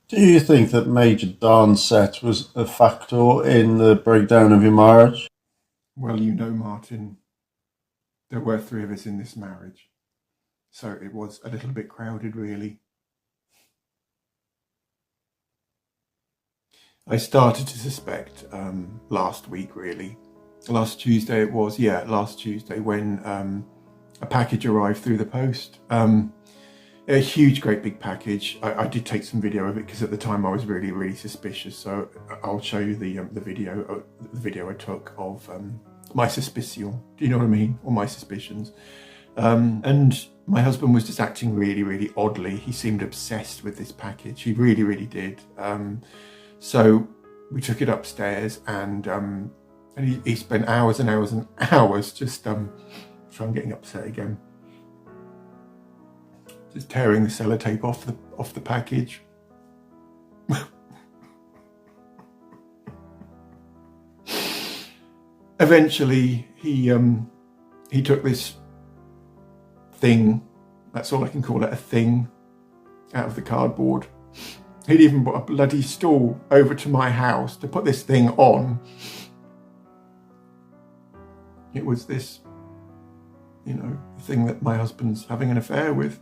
Do you think that Major Dan Sette was a factor in the breakdown of your marriage? Well, you know, Martin, there were three of us in this marriage, so it was a little bit crowded, really. I started to suspect last week, really. Last Tuesday it was, yeah, last Tuesday when a package arrived through the post. A huge, great big package. I did take some video of it because at the time I was really, really suspicious. So I'll show you the video I took of my suspicion. Do you know what I mean? Or my suspicions. And my husband was just acting really, really oddly. He seemed obsessed with this package. He really, really did. So we took it upstairs, and he spent hours and hours and hours just. So I'm getting upset again. Just tearing the sellotape off the package. Eventually, he took this thing. That's all I can call it, a thing, out of the cardboard. He'd even brought a bloody stool over to my house to put this thing on. It was this, you know, thing that my husband's having an affair with.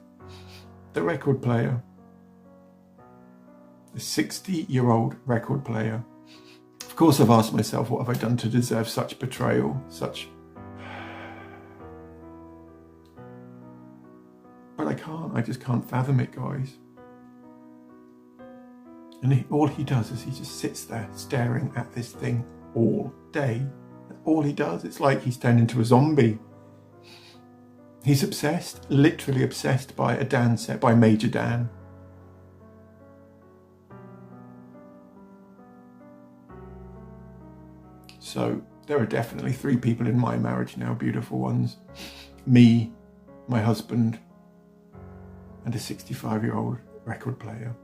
The record player. The 60-year-old record player. Of course, I've asked myself, what have I done to deserve such betrayal? But I just can't fathom it, guys. And all he does is he just sits there staring at this thing all day. That's all he does. It's like he's turned into a zombie. He's obsessed, literally obsessed by a Dansette, by Major Dan. So there are definitely three people in my marriage now, beautiful ones. Me, my husband, and a 65-year-old record player.